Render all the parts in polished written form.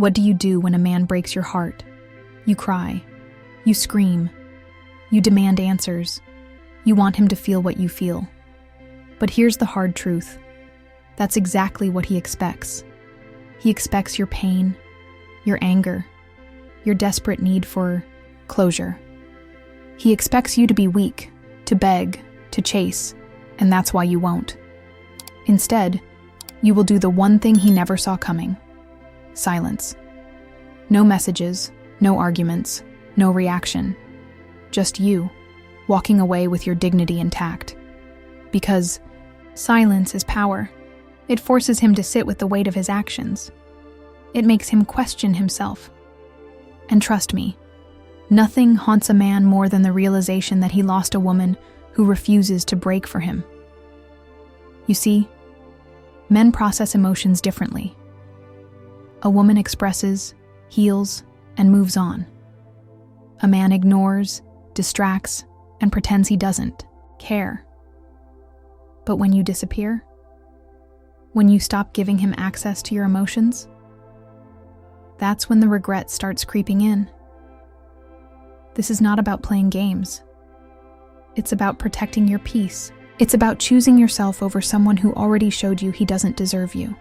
What do you do when a man breaks your heart? You cry. You scream. You demand answers. You want him to feel what you feel. But here's the hard truth. That's exactly what he expects. He expects your pain, your anger, your desperate need for closure. He expects you to be weak, to beg, to chase, and that's why you won't. Instead, you will do the one thing he never saw coming: silence. No messages, no arguments, no reaction. Just you, walking away with your dignity intact. Because silence is power. It forces him to sit with the weight of his actions. It makes him question himself. And trust me, nothing haunts a man more than the realization that he lost a woman who refuses to break for him. You see, men process emotions differently. A woman expresses, heals, and moves on. A man ignores, distracts, and pretends he doesn't care. But when you disappear, when you stop giving him access to your emotions, that's when the regret starts creeping in. This is not about playing games. It's about protecting your peace. It's about choosing yourself over someone who already showed you he doesn't deserve you.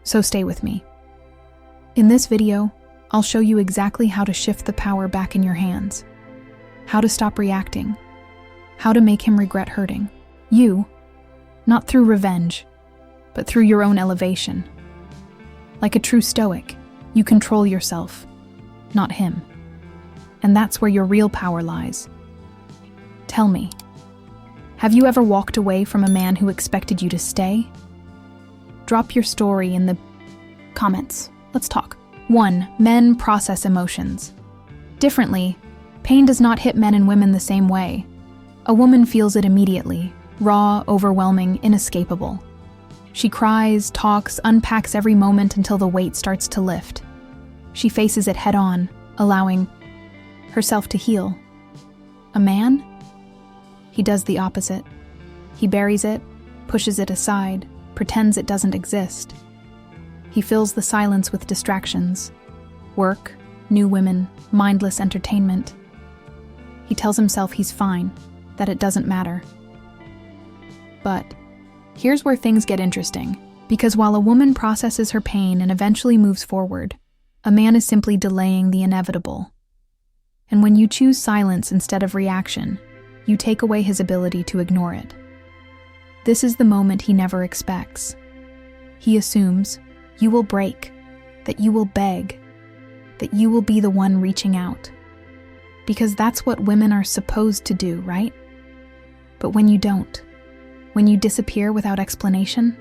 So stay with me. In this video, I'll show you exactly how to shift the power back in your hands, how to stop reacting, how to make him regret hurting you, not through revenge, but through your own elevation. Like a true Stoic, you control yourself, not him. And that's where your real power lies. Tell me, have you ever walked away from a man who expected you to stay? Drop your story in the comments. Let's talk. 1. Men process emotions differently. Pain does not hit men and women the same way. A woman feels it immediately, raw, overwhelming, inescapable. She cries, talks, unpacks every moment until the weight starts to lift. She faces it head-on, allowing herself to heal. A man? He does the opposite. He buries it, pushes it aside, pretends it doesn't exist. He fills the silence with distractions: work, new women, mindless entertainment. He tells himself he's fine, that it doesn't matter. But here's where things get interesting, because while a woman processes her pain and eventually moves forward, a man is simply delaying the inevitable. And when you choose silence instead of reaction, you take away his ability to ignore it. This is the moment he never expects. He assumes you will break, that you will beg, that you will be the one reaching out. Because that's what women are supposed to do, right? But when you don't, when you disappear without explanation,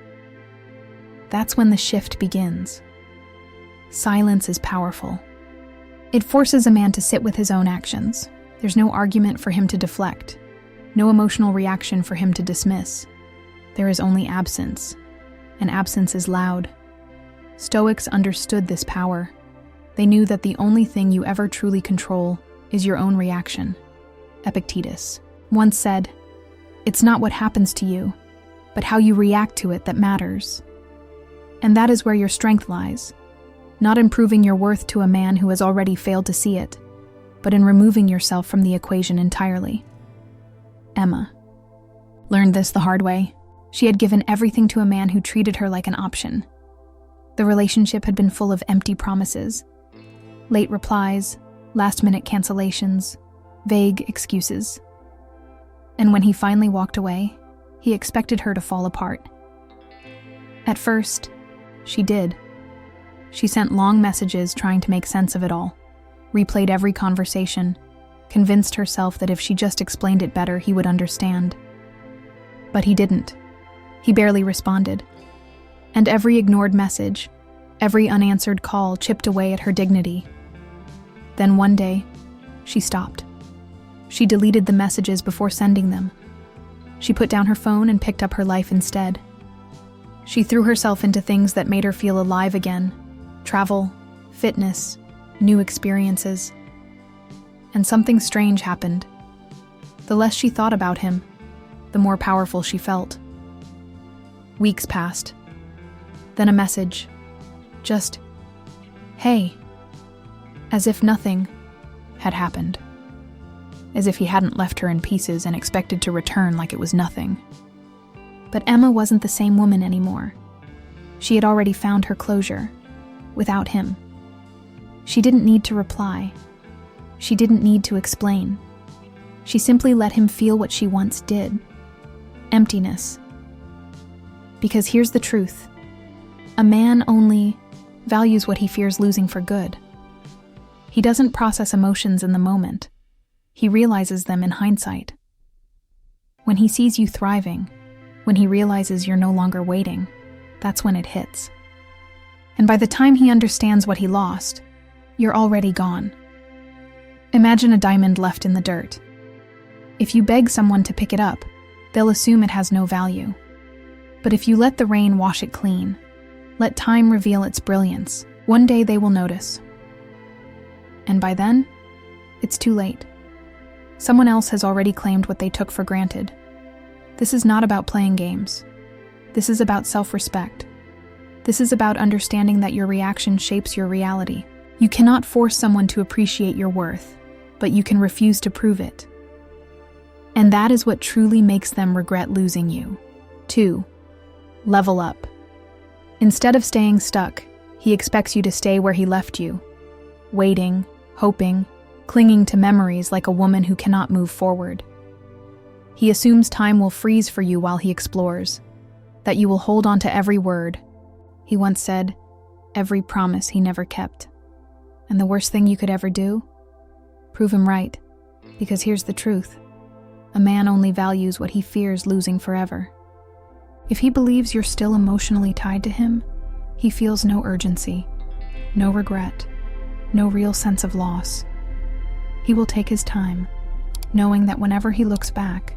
that's when the shift begins. Silence is powerful. It forces a man to sit with his own actions. There's no argument for him to deflect, no emotional reaction for him to dismiss. There is only absence, and absence is loud. Stoics understood this power. They knew that the only thing you ever truly control is your own reaction. Epictetus once said, "It's not what happens to you, but how you react to it that matters." And that is where your strength lies, not in proving your worth to a man who has already failed to see it, but in removing yourself from the equation entirely. Emma learned this the hard way. She had given everything to a man who treated her like an option. The relationship had been full of empty promises, late replies, last-minute cancellations, vague excuses. And when he finally walked away, he expected her to fall apart. At first, she did. She sent long messages trying to make sense of it all, replayed every conversation, convinced herself that if she just explained it better, he would understand. But he didn't. He barely responded. And every ignored message, every unanswered call chipped away at her dignity. Then one day, she stopped. She deleted the messages before sending them. She put down her phone and picked up her life instead. She threw herself into things that made her feel alive again: travel, fitness, new experiences. And something strange happened. The less she thought about him, the more powerful she felt. Weeks passed. Then a message. Just, "Hey," as if nothing had happened. As if he hadn't left her in pieces and expected to return like it was nothing. But Emma wasn't the same woman anymore. She had already found her closure, without him. She didn't need to reply. She didn't need to explain. She simply let him feel what she once did. Emptiness. Because here's the truth. A man only values what he fears losing for good. He doesn't process emotions in the moment. He realizes them in hindsight. When he sees you thriving, when he realizes you're no longer waiting, that's when it hits. And by the time he understands what he lost, you're already gone. Imagine a diamond left in the dirt. If you beg someone to pick it up, they'll assume it has no value. But if you let the rain wash it clean, let time reveal its brilliance, one day they will notice. And by then, it's too late. Someone else has already claimed what they took for granted. This is not about playing games. This is about self-respect. This is about understanding that your reaction shapes your reality. You cannot force someone to appreciate your worth, but you can refuse to prove it. And that is what truly makes them regret losing you. 2. Level up. Instead of staying stuck, he expects you to stay where he left you, waiting, hoping, clinging to memories like a woman who cannot move forward. He assumes time will freeze for you while he explores, that you will hold on to every word. He once said, every promise he never kept. And the worst thing you could ever do? Prove him right, because here's the truth. A man only values what he fears losing forever. If he believes you're still emotionally tied to him, he feels no urgency, no regret, no real sense of loss. He will take his time, knowing that whenever he looks back,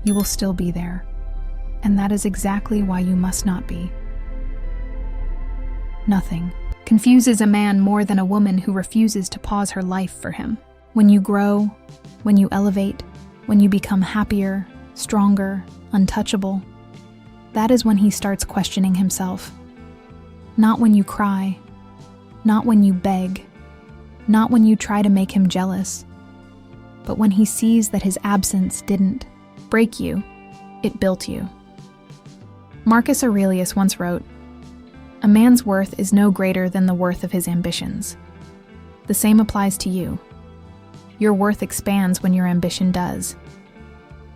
you will still be there. And that is exactly why you must not be. Nothing confuses a man more than a woman who refuses to pause her life for him. When you grow, when you elevate, when you become happier, stronger, untouchable, that is when he starts questioning himself. Not when you cry, not when you beg, not when you try to make him jealous, but when he sees that his absence didn't break you, it built you. Marcus Aurelius once wrote, "A man's worth is no greater than the worth of his ambitions." The same applies to you. Your worth expands when your ambition does.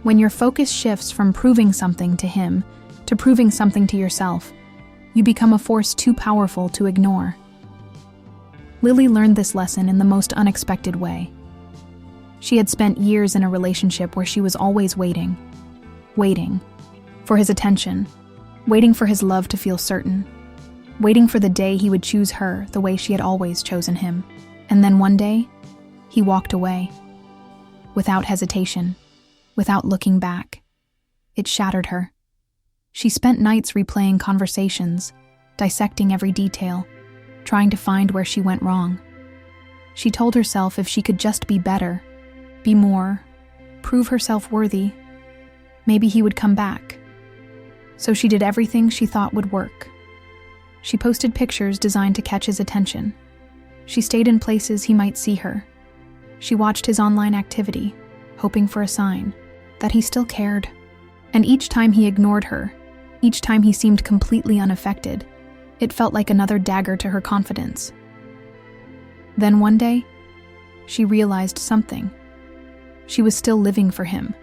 When your focus shifts from proving something to him to proving something to yourself, you become a force too powerful to ignore. Lily learned this lesson in the most unexpected way. She had spent years in a relationship where she was always waiting for his attention, waiting for his love to feel certain, waiting for the day he would choose her the way she had always chosen him. And then one day, he walked away. Without hesitation, without looking back. It shattered her. She spent nights replaying conversations, dissecting every detail, trying to find where she went wrong. She told herself if she could just be better, be more, prove herself worthy, maybe he would come back. So she did everything she thought would work. She posted pictures designed to catch his attention. She stayed in places he might see her. She watched his online activity, hoping for a sign that he still cared. And each time he ignored her, each time he seemed completely unaffected, it felt like another dagger to her confidence. Then one day, she realized something. She was still living for him.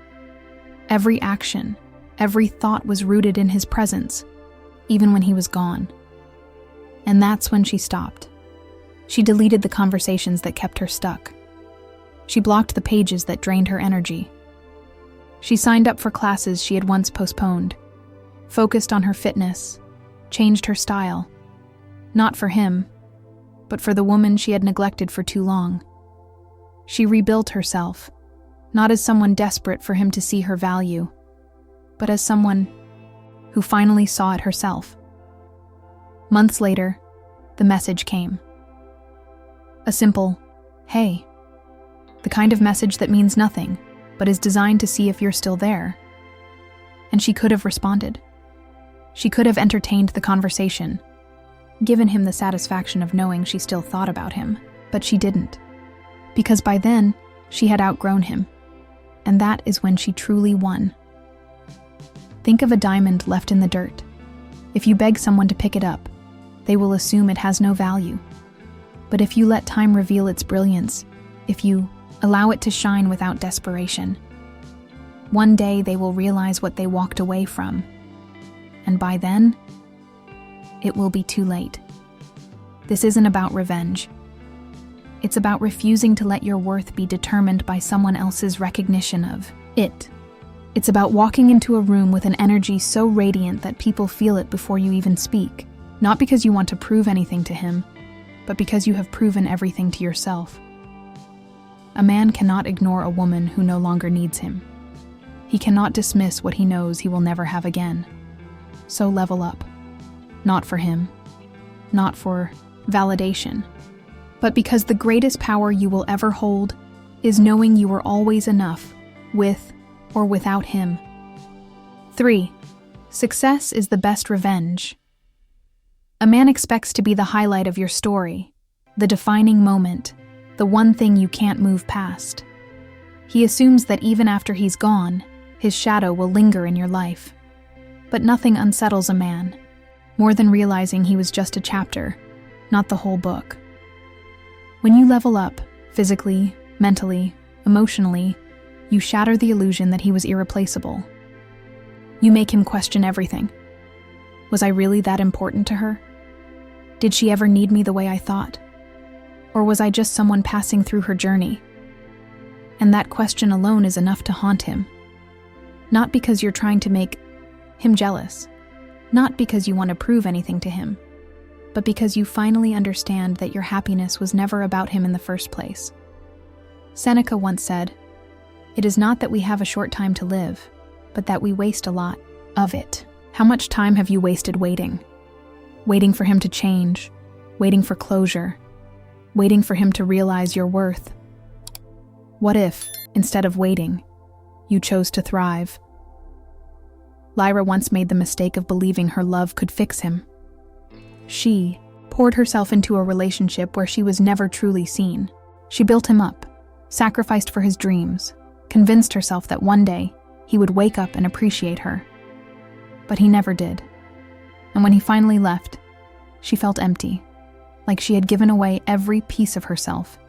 Every action, every thought was rooted in his presence, even when he was gone. And that's when she stopped. She deleted the conversations that kept her stuck. She blocked the pages that drained her energy. She signed up for classes she had once postponed, focused on her fitness, changed her style, not for him, but for the woman she had neglected for too long. She rebuilt herself, not as someone desperate for him to see her value, but as someone who finally saw it herself. Months later, the message came. A simple, "Hey," the kind of message that means nothing, but is designed to see if you're still there. And she could have responded. She could have entertained the conversation. given him the satisfaction of knowing she still thought about him. But she didn't. Because by then, she had outgrown him. And that is when she truly won. Think of a diamond left in the dirt. If you beg someone to pick it up, they will assume it has no value. But if you let time reveal its brilliance, if you allow it to shine without desperation, one day they will realize what they walked away from. And by then, it will be too late. This isn't about revenge. It's about refusing to let your worth be determined by someone else's recognition of it. It's about walking into a room with an energy so radiant that people feel it before you even speak. Not because you want to prove anything to him, but because you have proven everything to yourself. A man cannot ignore a woman who no longer needs him. He cannot dismiss what he knows he will never have again. So level up. Not for him, not for validation, but because the greatest power you will ever hold is knowing you are always enough, with or without him. 3. Success is the best revenge. A man expects to be the highlight of your story, the defining moment, the one thing you can't move past. He assumes that even after he's gone, his shadow will linger in your life. But nothing unsettles a man more than realizing he was just a chapter, not the whole book. When you level up, physically, mentally, emotionally, you shatter the illusion that he was irreplaceable. You make him question everything. Was I really that important to her? Did she ever need me the way I thought? Or was I just someone passing through her journey? And that question alone is enough to haunt him. Not because you're trying to make him jealous, not because you want to prove anything to him, but because you finally understand that your happiness was never about him in the first place. Seneca once said, "It is not that we have a short time to live, but that we waste a lot of it." How much time have you wasted waiting? Waiting for him to change, waiting for closure, waiting for him to realize your worth. What if, instead of waiting, you chose to thrive? Lyra once made the mistake of believing her love could fix him. She poured herself into a relationship where she was never truly seen. She built him up, sacrificed for his dreams, convinced herself that one day he would wake up and appreciate her. But he never did. And when he finally left, she felt empty, like she had given away every piece of herself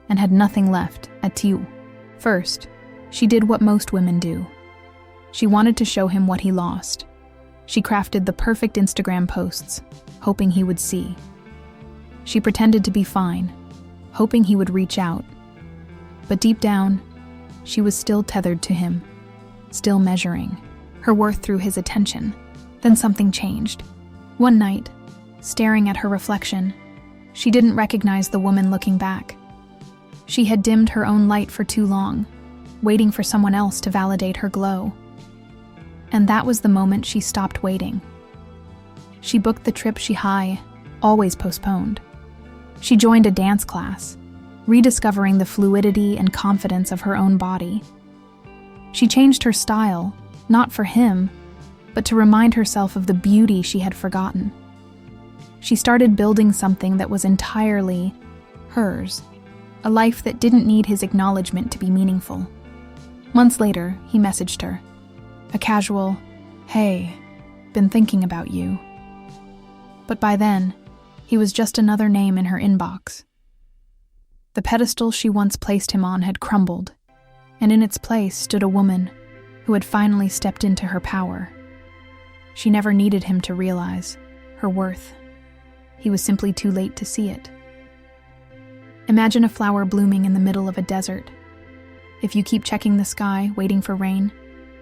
and had nothing left at you. First, she did what most women do. She wanted to show him what he lost. She crafted the perfect Instagram posts, hoping he would see. She pretended to be fine, hoping he would reach out. But deep down, she was still tethered to him, still measuring her worth through his attention. Then something changed. One night, staring at her reflection, she didn't recognize the woman looking back. She had dimmed her own light for too long, waiting for someone else to validate her glow. And that was the moment she stopped waiting. She booked the trip she always postponed. She joined a dance class, rediscovering the fluidity and confidence of her own body. She changed her style, not for him, but to remind herself of the beauty she had forgotten. She started building something that was entirely hers, a life that didn't need his acknowledgement to be meaningful. Months later, he messaged her. A casual, "Hey, been thinking about you." But by then, he was just another name in her inbox. The pedestal she once placed him on had crumbled, and in its place stood a woman who had finally stepped into her power. She never needed him to realize her worth. He was simply too late to see it. Imagine a flower blooming in the middle of a desert. If you keep checking the sky, waiting for rain,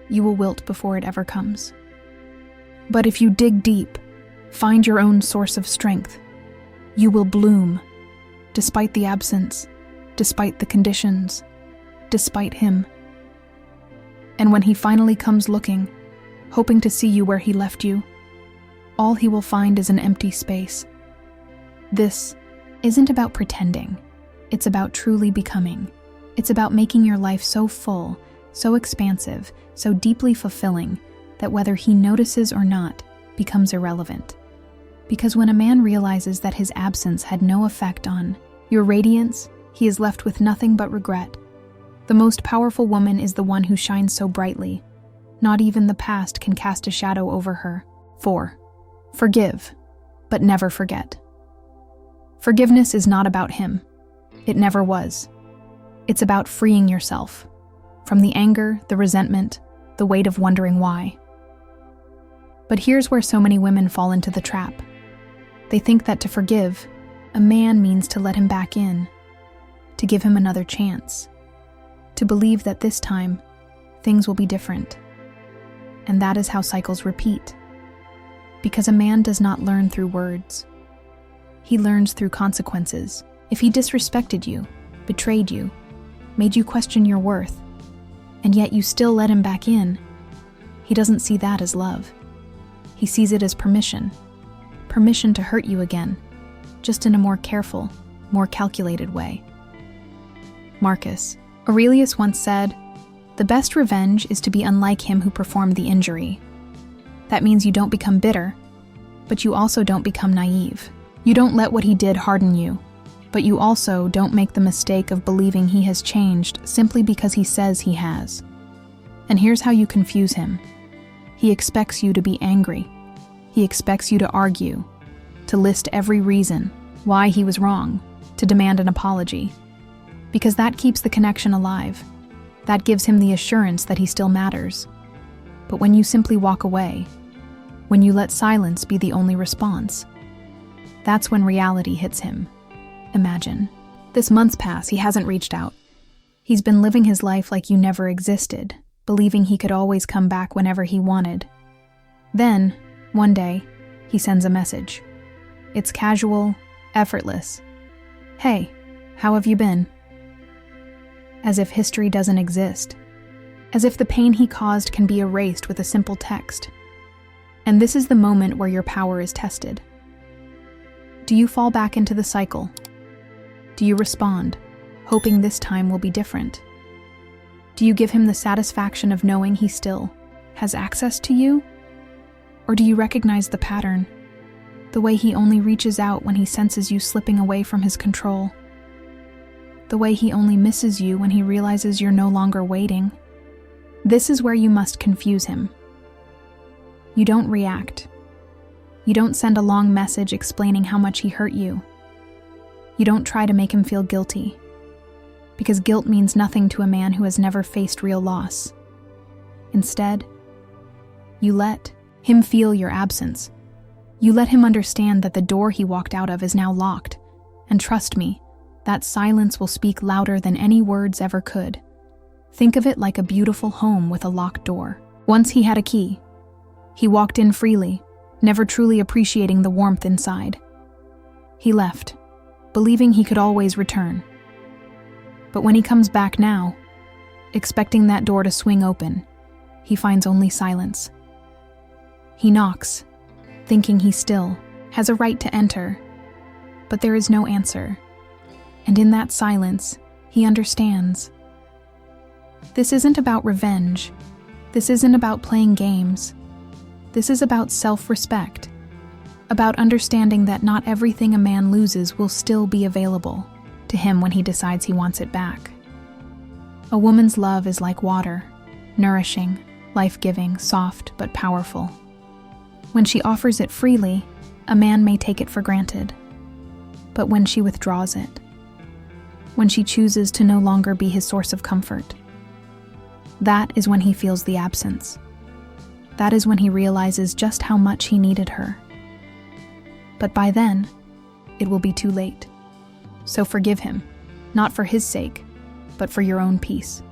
you will wilt before it ever comes. But if you dig deep, find your own source of strength, you will bloom, despite the absence, despite the conditions, despite him. And when he finally comes looking, hoping to see you where he left you, all he will find is an empty space. This isn't about pretending. It's about truly becoming. It's about making your life so full, so expansive, so deeply fulfilling that whether he notices or not becomes irrelevant. Because when a man realizes that his absence had no effect on your radiance, he is left with nothing but regret. The most powerful woman is the one who shines so brightly. Not even the past can cast a shadow over her. 4. Forgive, but never forget. Forgiveness is not about him. It never was. It's about freeing yourself from the anger, the resentment, the weight of wondering why. But here's where so many women fall into the trap. They think that to forgive a man means to let him back in, to give him another chance, to believe that this time things will be different. And that is how cycles repeat. Because a man does not learn through words. He learns through consequences. If he disrespected you, betrayed you, made you question your worth, and yet you still let him back in, he doesn't see that as love. He sees it as permission. Permission to hurt you again, just in a more careful, more calculated way. Marcus Aurelius once said, "The best revenge is to be unlike him who performed the injury." That means you don't become bitter, but you also don't become naive. You don't let what he did harden you, but you also don't make the mistake of believing he has changed simply because he says he has. And here's how you confuse him. He expects you to be angry. He expects you to argue, to list every reason why he was wrong, to demand an apology. Because that keeps the connection alive. That gives him the assurance that he still matters. But when you simply walk away, when you let silence be the only response, that's when reality hits him. Imagine. This month's pass, he hasn't reached out. He's been living his life like you never existed, believing he could always come back whenever he wanted. Then, one day, he sends a message. It's casual, effortless. "Hey, how have you been?" As if history doesn't exist. As if the pain he caused can be erased with a simple text. And this is the moment where your power is tested. Do you fall back into the cycle? Do you respond, hoping this time will be different? Do you give him the satisfaction of knowing he still has access to you? Or do you recognize the pattern, the way he only reaches out when he senses you slipping away from his control? The way he only misses you when he realizes you're no longer waiting? This is where you must confuse him. You don't react. You don't send a long message explaining how much he hurt you. You don't try to make him feel guilty, because guilt means nothing to a man who has never faced real loss. Instead, you let him feel your absence. You let him understand that the door he walked out of is now locked, and trust me, that silence will speak louder than any words ever could. Think of it like a beautiful home with a locked door. Once he had a key. He walked in freely, never truly appreciating the warmth inside. He left, believing he could always return. But when he comes back now, expecting that door to swing open, he finds only silence. He knocks, thinking he still has a right to enter, but there is no answer. And in that silence, he understands. This isn't about revenge. This isn't about playing games. This is about self-respect, about understanding that not everything a man loses will still be available to him when he decides he wants it back. A woman's love is like water, nourishing, life-giving, soft, but powerful. When she offers it freely, a man may take it for granted. But when she withdraws it, when she chooses to no longer be his source of comfort, that is when he feels the absence. That is when he realizes just how much he needed her. But by then, it will be too late. So forgive him, not for his sake, but for your own peace.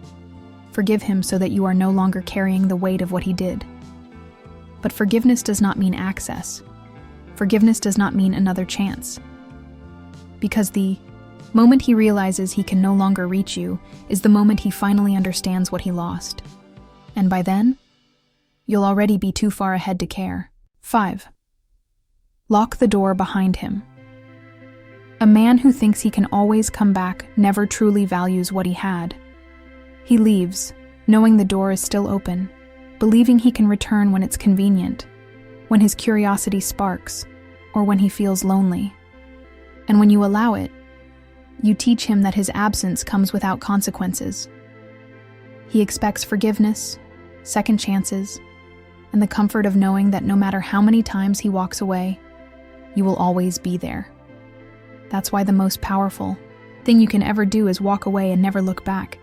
Forgive him so that you are no longer carrying the weight of what he did. But forgiveness does not mean access. Forgiveness does not mean another chance. Because the moment he realizes he can no longer reach you is the moment he finally understands what he lost. And by then, you'll already be too far ahead to care. 5. Lock the door behind him. A man who thinks he can always come back never truly values what he had. He leaves, knowing the door is still open, believing he can return when it's convenient, when his curiosity sparks, or when he feels lonely. And when you allow it, you teach him that his absence comes without consequences. He expects forgiveness, second chances, and the comfort of knowing that no matter how many times he walks away, you will always be there. That's why the most powerful thing you can ever do is walk away and never look back,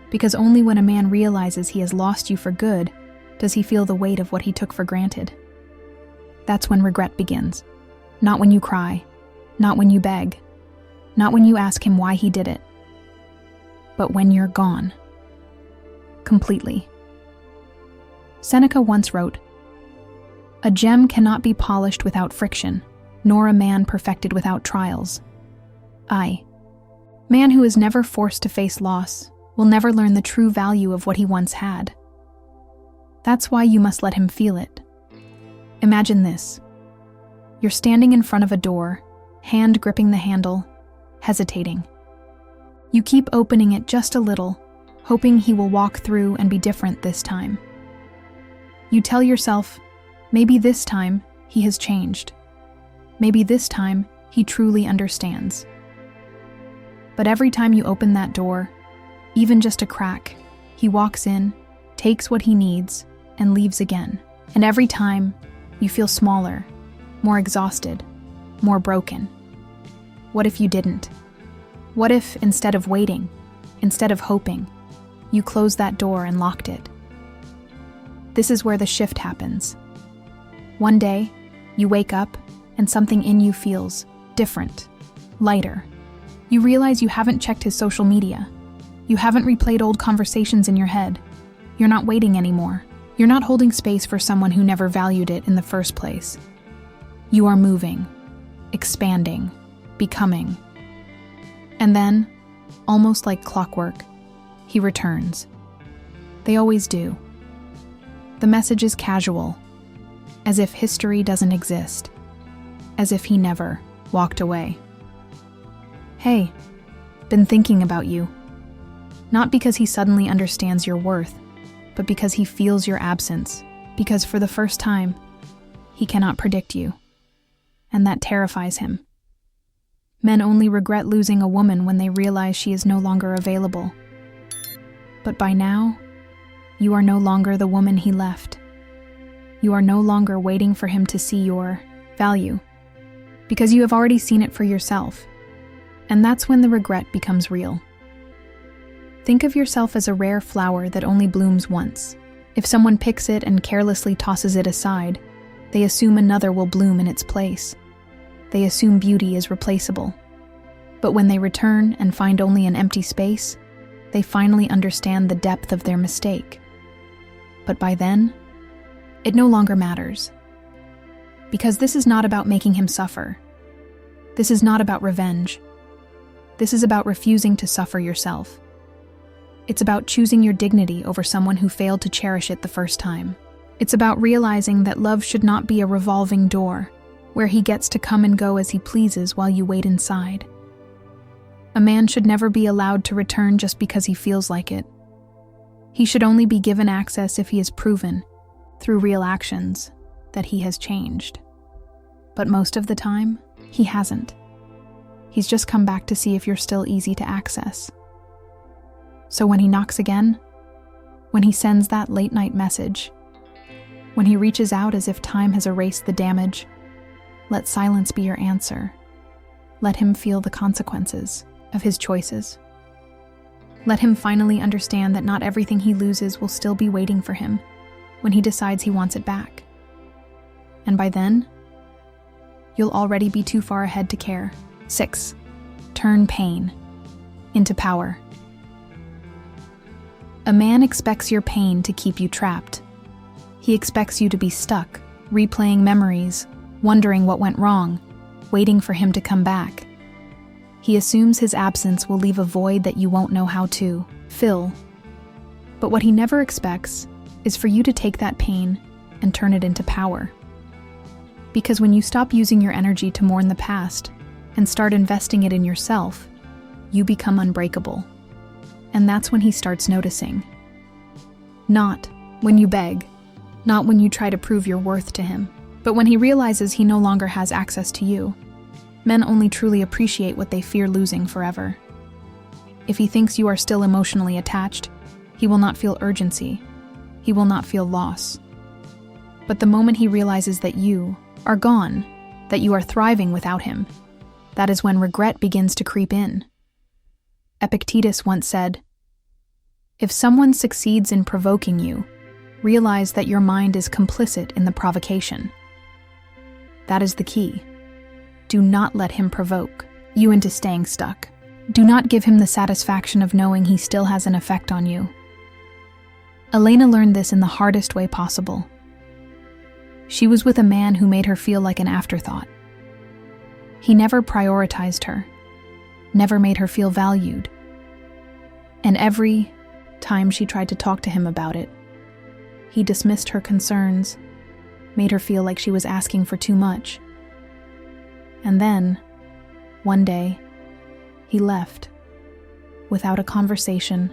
because only when a man realizes he has lost you for good does he feel the weight of what he took for granted. That's when regret begins. Not when you cry, not when you beg, not when you ask him why he did it, but when you're gone. Completely. Seneca once wrote, "A gem cannot be polished without friction, nor a man perfected without trials." Man who is never forced to face loss will never learn the true value of what he once had. That's why you must let him feel it. Imagine this. You're standing in front of a door, hand gripping the handle, hesitating. You keep opening it just a little, hoping he will walk through and be different this time. You tell yourself, maybe this time he has changed. Maybe this time he truly understands. But every time you open that door, even just a crack, he walks in, takes what he needs, and leaves again. And every time, you feel smaller, more exhausted, more broken. What if you didn't? What if, instead of waiting, instead of hoping, you closed that door and locked it? This is where the shift happens. One day, you wake up, and something in you feels different, lighter. You realize you haven't checked his social media. You haven't replayed old conversations in your head. You're not waiting anymore. You're not holding space for someone who never valued it in the first place. You are moving, expanding, becoming. And then, almost like clockwork, he returns. They always do. The message is casual, as if history doesn't exist, as if he never walked away. "Hey, been thinking about you." Not because he suddenly understands your worth, but because he feels your absence, because for the first time, he cannot predict you. And that terrifies him. Men only regret losing a woman when they realize she is no longer available. But by now, you are no longer the woman he left. You are no longer waiting for him to see your value, because you have already seen it for yourself. And that's when the regret becomes real. Think of yourself as a rare flower that only blooms once. If someone picks it and carelessly tosses it aside, they assume another will bloom in its place. They assume beauty is replaceable. But when they return and find only an empty space, they finally understand the depth of their mistake. But by then, it no longer matters. Because this is not about making him suffer. This is not about revenge. This is about refusing to suffer yourself. It's about choosing your dignity over someone who failed to cherish it the first time. It's about realizing that love should not be a revolving door, where he gets to come and go as he pleases while you wait inside. A man should never be allowed to return just because he feels like it. He should only be given access if he has proven, through real actions, that he has changed. But most of the time, he hasn't. He's just come back to see if you're still easy to access. So when he knocks again, when he sends that late-night message, when he reaches out as if time has erased the damage, let silence be your answer. Let him feel the consequences of his choices. Let him finally understand that not everything he loses will still be waiting for him when he decides he wants it back. And by then, you'll already be too far ahead to care. 6. Turn pain into power. A man expects your pain to keep you trapped. He expects you to be stuck, replaying memories, wondering what went wrong, waiting for him to come back. He assumes his absence will leave a void that you won't know how to fill. But what he never expects is for you to take that pain and turn it into power. Because when you stop using your energy to mourn the past and start investing it in yourself, you become unbreakable. And that's when he starts noticing. Not when you beg, not when you try to prove your worth to him, But when he realizes he no longer has access to you, men only truly appreciate what they fear losing forever. If he thinks you are still emotionally attached, he will not feel urgency. He will not feel loss. But the moment he realizes that you are gone, that you are thriving without him, that is when regret begins to creep in. Epictetus once said, "If someone succeeds in provoking you, realize that your mind is complicit in the provocation." That is the key. Do not let him provoke you into staying stuck. Do not give him the satisfaction of knowing he still has an effect on you. Elena learned this in the hardest way possible. She was with a man who made her feel like an afterthought. He never prioritized her, never made her feel valued. And every time she tried to talk to him about it, he dismissed her concerns, made her feel like she was asking for too much. And then, one day, he left, without a conversation,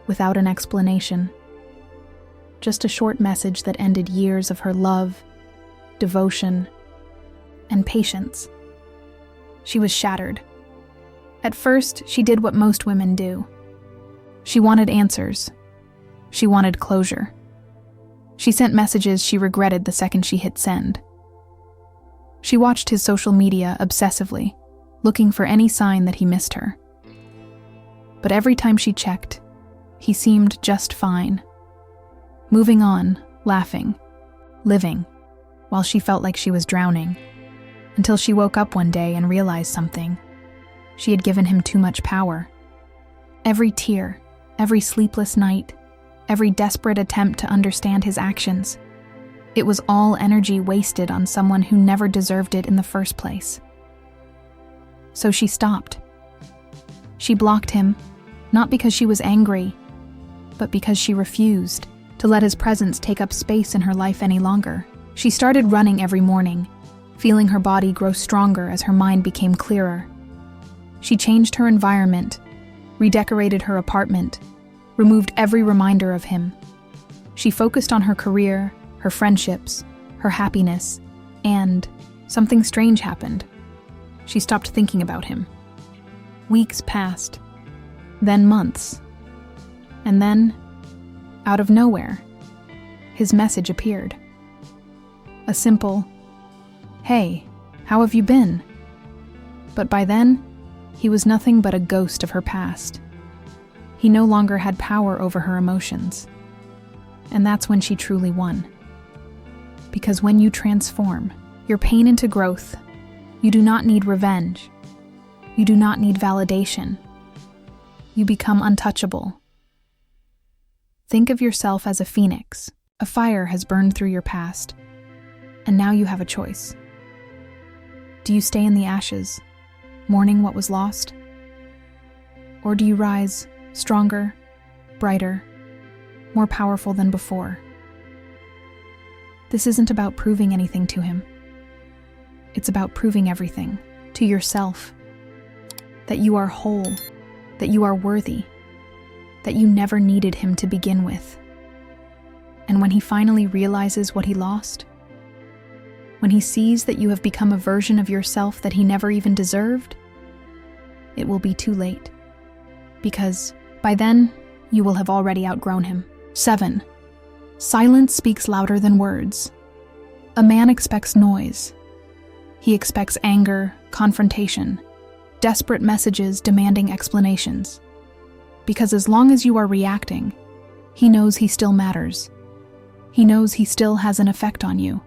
without an explanation. Just a short message that ended years of her love, devotion, and patience. She was shattered. At first, she did what most women do. She wanted answers. She wanted closure. She sent messages she regretted the second she hit send. She watched his social media obsessively, looking for any sign that he missed her. But every time she checked, he seemed just fine. Moving on, laughing, living, while she felt like she was drowning, until she woke up one day and realized something. She had given him too much power. Every tear, every sleepless night, every desperate attempt to understand his actions, it was all energy wasted on someone who never deserved it in the first place. So she stopped. She blocked him, not because she was angry, but because she refused to let his presence take up space in her life any longer. She started running every morning, feeling her body grow stronger as her mind became clearer. She changed her environment, redecorated her apartment, removed every reminder of him. She focused on her career, her friendships, her happiness, and something strange happened. She stopped thinking about him. Weeks passed, then months, and then, out of nowhere, his message appeared. A simple, "Hey, how have you been?" But by then, he was nothing but a ghost of her past. He no longer had power over her emotions. And that's when she truly won. Because when you transform your pain into growth, you do not need revenge. You do not need validation. You become untouchable. Think of yourself as a phoenix. A fire has burned through your past, and now you have a choice. Do you stay in the ashes, mourning what was lost? Or do you rise, stronger, brighter, more powerful than before? This isn't about proving anything to him. It's about proving everything to yourself. That you are whole, that you are worthy, that you never needed him to begin with. And when he finally realizes what he lost, when he sees that you have become a version of yourself that he never even deserved, it will be too late. Because by then, you will have already outgrown him. 7. Silence speaks louder than words. A man expects noise. He expects anger, confrontation, desperate messages demanding explanations. Because as long as you are reacting, he knows he still matters. He knows he still has an effect on you.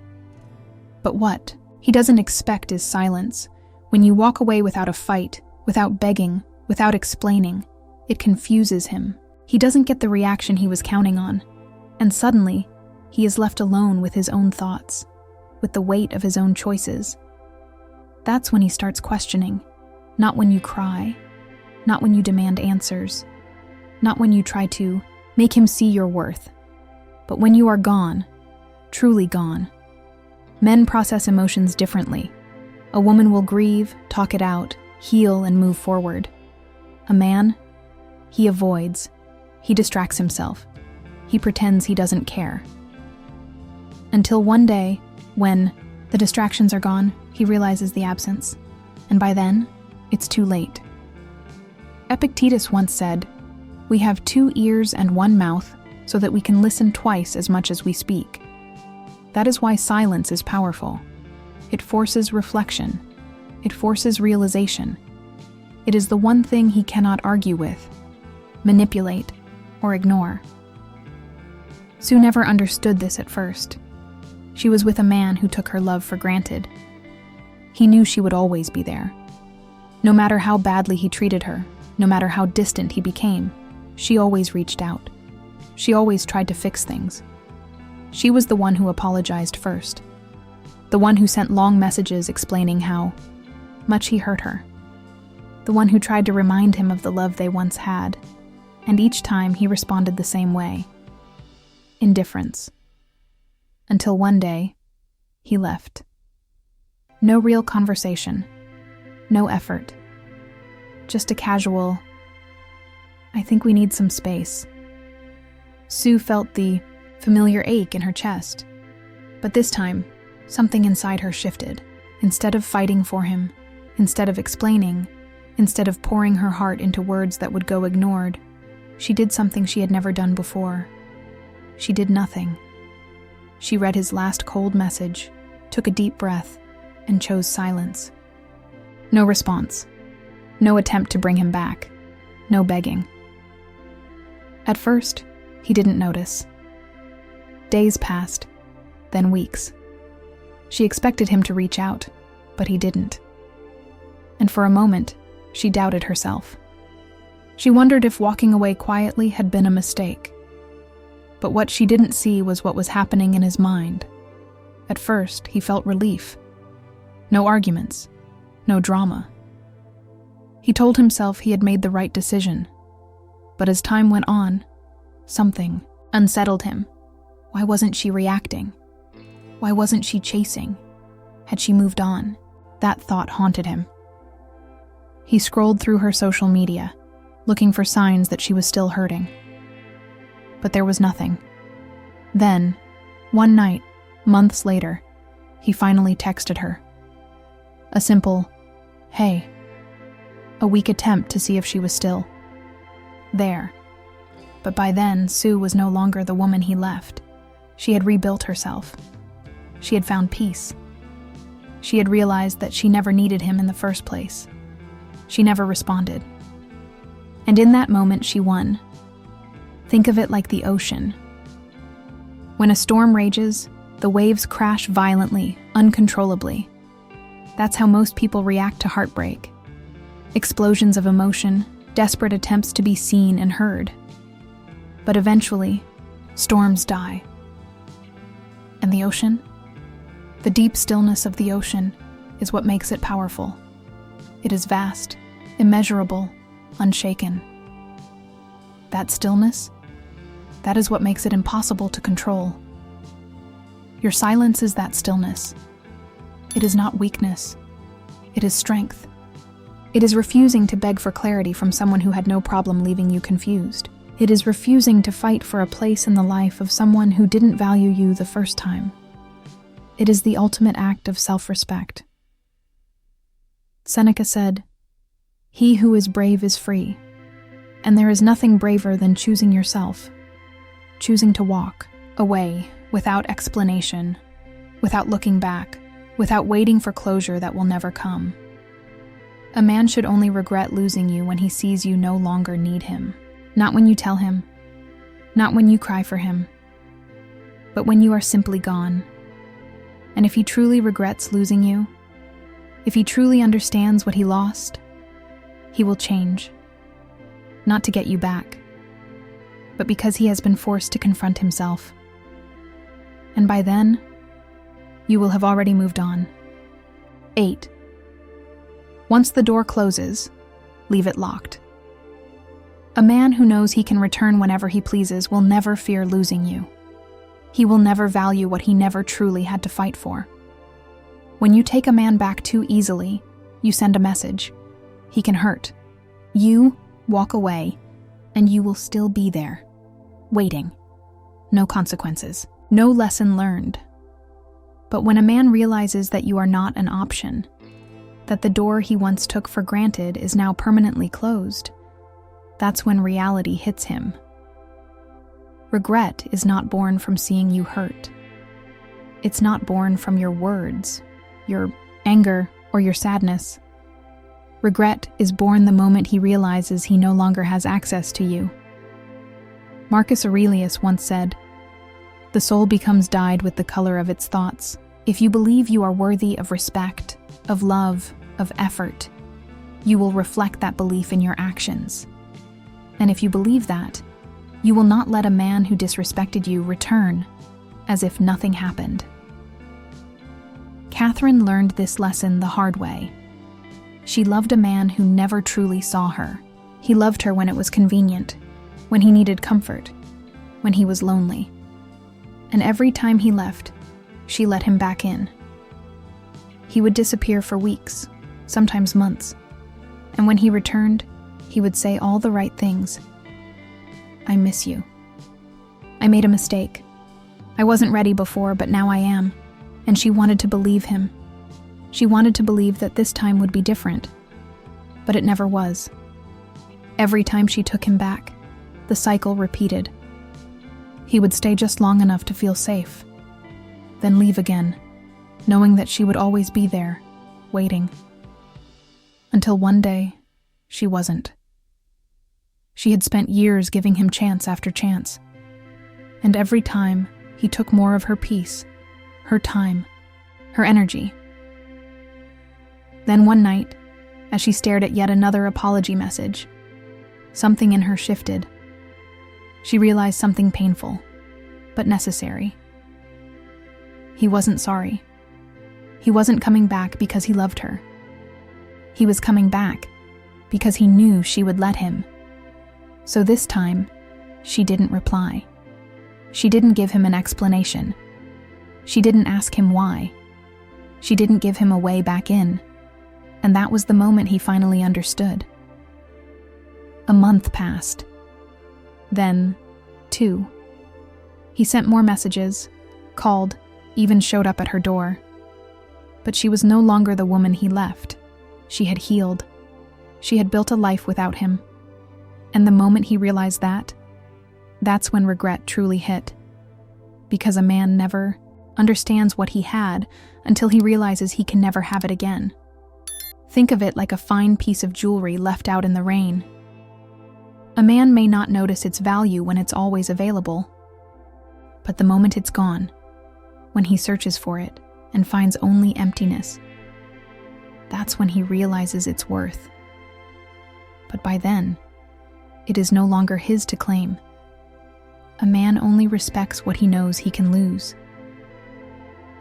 But what he doesn't expect is silence. When you walk away without a fight, without begging, without explaining, it confuses him. He doesn't get the reaction he was counting on. And suddenly, he is left alone with his own thoughts, with the weight of his own choices. That's when he starts questioning. Not when you cry, not when you demand answers, not when you try to make him see your worth, but when you are gone, truly gone. Men process emotions differently. A woman will grieve, talk it out, heal, and move forward. A man, he avoids, he distracts himself, he pretends he doesn't care. Until one day, When the distractions are gone, he realizes the absence, and by then, it's too late. Epictetus once said, "We have 2 ears and 1 mouth so that we can listen twice as much as we speak." That is why silence is powerful. It forces reflection. It forces realization. It is the one thing he cannot argue with, manipulate, or ignore. Sue never understood this at first. She was with a man who took her love for granted. He knew she would always be there. No matter how badly he treated her, no matter how distant he became, she always reached out. She always tried to fix things. She was the one who apologized first. The one who sent long messages explaining how much he hurt her. The one who tried to remind him of the love they once had. And each time he responded the same way. Indifference. Until one day, he left. No real conversation. No effort. Just a casual, "I think we need some space." Sue felt the familiar ache in her chest. But this time, something inside her shifted. Instead of fighting for him, instead of explaining, instead of pouring her heart into words that would go ignored, she did something she had never done before. She did nothing. She read his last cold message, took a deep breath, and chose silence. No response. No attempt to bring him back. No begging. At first, he didn't notice. Days passed, then weeks. She expected him to reach out, but he didn't. And for a moment, she doubted herself. She wondered if walking away quietly had been a mistake. But what she didn't see was what was happening in his mind. At first, he felt relief. No arguments. No drama. He told himself he had made the right decision. But as time went on, something unsettled him. Why wasn't she reacting? Why wasn't she chasing? Had she moved on? That thought haunted him. He scrolled through her social media, looking for signs that she was still hurting. But there was nothing. Then, one night, months later, he finally texted her. A simple, "Hey." A weak attempt to see if she was still there. But by then, Sue was no longer the woman he left. She had rebuilt herself. She had found peace. She had realized that she never needed him in the first place. She never responded. And in that moment, she won. Think of it like the ocean. When a storm rages, the waves crash violently, uncontrollably. That's how most people react to heartbreak. Explosions of emotion, desperate attempts to be seen and heard. But eventually, storms die. And the ocean? The deep stillness of the ocean is what makes it powerful. It is vast, immeasurable, unshaken. That stillness, that is what makes it impossible to control. Your silence is that stillness. It is not weakness. It is strength. It is refusing to beg for clarity from someone who had no problem leaving you confused. It is refusing to fight for a place in the life of someone who didn't value you the first time. It is the ultimate act of self-respect. Seneca said, "He who is brave is free." And there is nothing braver than choosing yourself, choosing to walk away without explanation, without looking back, without waiting for closure that will never come. A man should only regret losing you when he sees you no longer need him. Not when you tell him, not when you cry for him, but when you are simply gone. And if he truly regrets losing you, if he truly understands what he lost, he will change. Not to get you back, but because he has been forced to confront himself. And by then, you will have already moved on. 8. Once the door closes, leave it locked. A man who knows he can return whenever he pleases will never fear losing you. He will never value what he never truly had to fight for. When you take a man back too easily, you send a message. He can hurt. You walk away, and you will still be there, waiting. No consequences, no lesson learned. But when a man realizes that you are not an option, that the door he once took for granted is now permanently closed, that's when reality hits him. Regret is not born from seeing you hurt. It's not born from your words, your anger, or your sadness. Regret is born the moment he realizes he no longer has access to you. Marcus Aurelius once said, "The soul becomes dyed with the color of its thoughts." If you believe you are worthy of respect, of love, of effort, you will reflect that belief in your actions. And if you believe that, you will not let a man who disrespected you return as if nothing happened. Catherine learned this lesson the hard way. She loved a man who never truly saw her. He loved her when it was convenient, when he needed comfort, when he was lonely. And every time he left, she let him back in. He would disappear for weeks, sometimes months, and when he returned, he would say all the right things. "I miss you. I made a mistake. I wasn't ready before, but now I am." And she wanted to believe him. She wanted to believe that this time would be different, but it never was. Every time she took him back, the cycle repeated. He would stay just long enough to feel safe, then leave again, knowing that she would always be there, waiting. Until one day, she wasn't. She had spent years giving him chance after chance, and every time he took more of her peace, her time, her energy. Then one night, as she stared at yet another apology message, something in her shifted. She realized something painful, but necessary. He wasn't sorry. He wasn't coming back because he loved her. He was coming back because he knew she would let him. So this time, she didn't reply. She didn't give him an explanation. She didn't ask him why. She didn't give him a way back in. And that was the moment he finally understood. A month passed. Then, 2. He sent more messages, called, even showed up at her door. But she was no longer the woman he left. She had healed. She had built a life without him. And the moment he realized that, that's when regret truly hit. Because a man never understands what he had until he realizes he can never have it again. Think of it like a fine piece of jewelry left out in the rain. A man may not notice its value when it's always available, but the moment it's gone, when he searches for it and finds only emptiness, that's when he realizes its worth. But by then, it is no longer his to claim. A man only respects what he knows he can lose.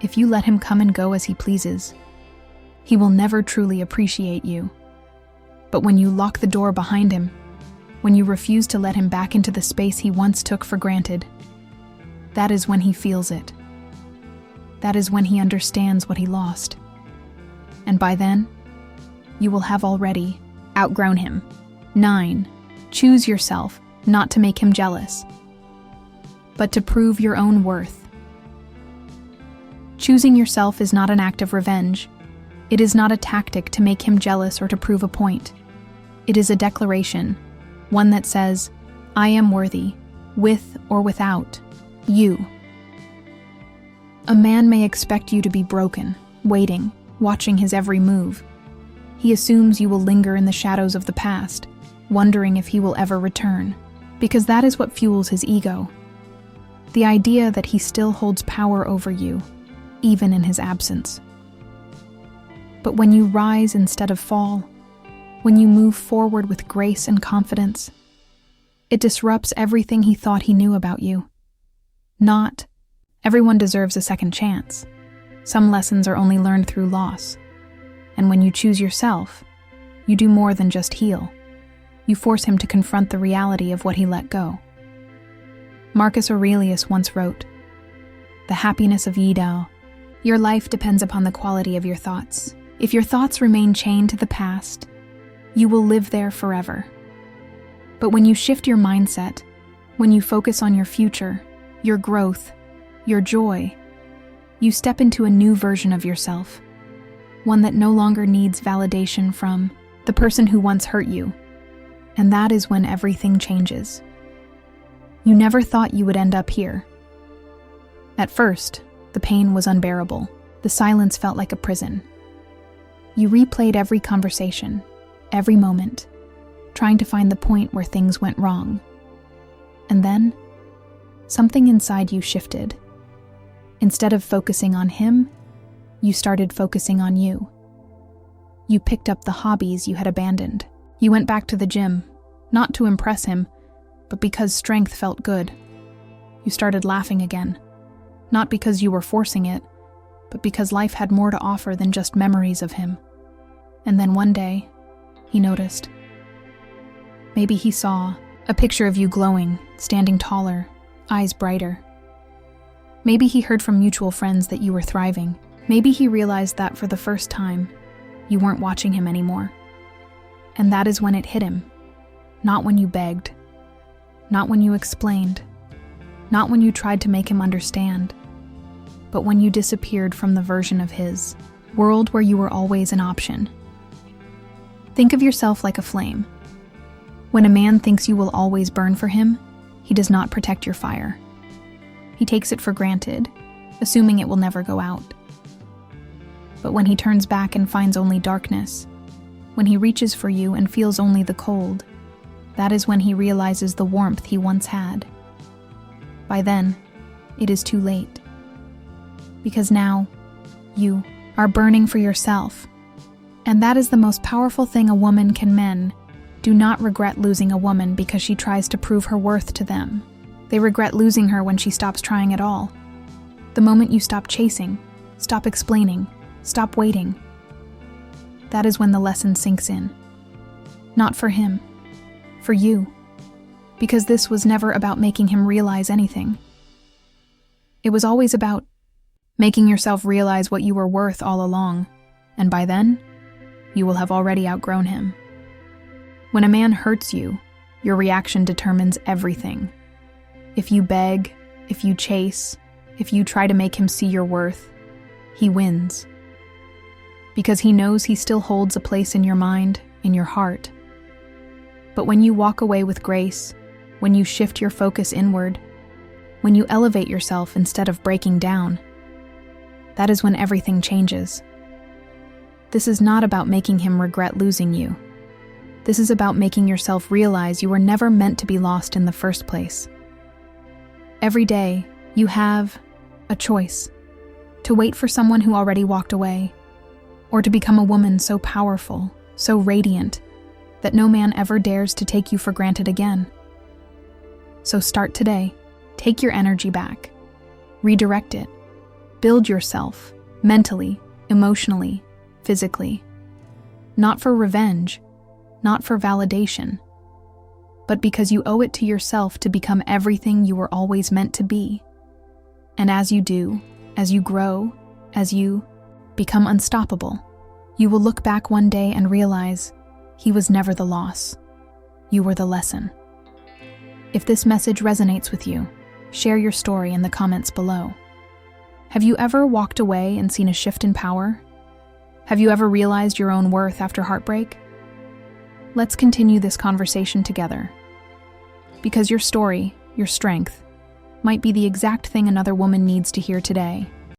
If you let him come and go as he pleases, he will never truly appreciate you. But when you lock the door behind him, when you refuse to let him back into the space he once took for granted, that is when he feels it. That is when he understands what he lost. And by then, you will have already outgrown him. 9. Choose yourself, not to make him jealous, but to prove your own worth. Choosing yourself is not an act of revenge. It is not a tactic to make him jealous or to prove a point. It is a declaration, one that says, "I am worthy, with or without you." A man may expect you to be broken, waiting, watching his every move. He assumes you will linger in the shadows of the past, wondering if he will ever return, because that is what fuels his ego. The idea that he still holds power over you, even in his absence. But when you rise instead of fall, when you move forward with grace and confidence, it disrupts everything he thought he knew about you. Not, everyone deserves a second chance. Some lessons are only learned through loss. And when you choose yourself, you do more than just heal. You force him to confront the reality of what he let go. Marcus Aurelius once wrote, "The happiness of Yidao. Your life depends upon the quality of your thoughts. If your thoughts remain chained to the past, you will live there forever. But when you shift your mindset, when you focus on your future, your growth, your joy, You step into a new version of yourself, one that no longer needs validation from the person who once hurt you. And that is when everything changes. You never thought you would end up here. At first, the pain was unbearable. The silence felt like a prison. You replayed every conversation, every moment, trying to find the point where things went wrong. And then, something inside you shifted. Instead of focusing on him, you started focusing on you. You picked up the hobbies you had abandoned. You went back to the gym, not to impress him, but because strength felt good. You started laughing again, not because you were forcing it, but because life had more to offer than just memories of him. And then one day, he noticed. Maybe he saw a picture of you glowing, standing taller, eyes brighter. Maybe he heard from mutual friends that you were thriving. Maybe he realized that for the first time, you weren't watching him anymore. And that is when it hit him. Not when you begged. Not when you explained. Not when you tried to make him understand. But when you disappeared from the version of his world where you were always an option. Think of yourself like a flame. When a man thinks you will always burn for him, he does not protect your fire. He takes it for granted, assuming it will never go out. But when he turns back and finds only darkness, when he reaches for you and feels only the cold, that is when he realizes the warmth he once had. By then, it is too late. Because now, you are burning for yourself. And that is the most powerful thing a woman can. Men do not regret losing a woman because she tries to prove her worth to them. They regret losing her when she stops trying at all. The moment you stop chasing, stop explaining, stop waiting. That is when the lesson sinks in. Not for him, for you. Because this was never about making him realize anything. It was always about making yourself realize what you were worth all along, and by then, you will have already outgrown him. When a man hurts you, your reaction determines everything. If you beg, if you chase, if you try to make him see your worth, he wins. Because he knows he still holds a place in your mind, in your heart. But when you walk away with grace, when you shift your focus inward, when you elevate yourself instead of breaking down, that is when everything changes. This is not about making him regret losing you. This is about making yourself realize you were never meant to be lost in the first place. Every day, you have a choice: to wait for someone who already walked away, or to become a woman so powerful, so radiant, that no man ever dares to take you for granted again. So start today. Take your energy back. Redirect it. Build yourself, mentally, emotionally, physically. Not for revenge, not for validation, but because you owe it to yourself to become everything you were always meant to be. And as you do, as you grow, as you become unstoppable, you will look back one day and realize he was never the loss. You were the lesson. If this message resonates with you, share your story in the comments below. Have you ever walked away and seen a shift in power? Have you ever realized your own worth after heartbreak? Let's continue this conversation together. Because your story, your strength, might be the exact thing another woman needs to hear today.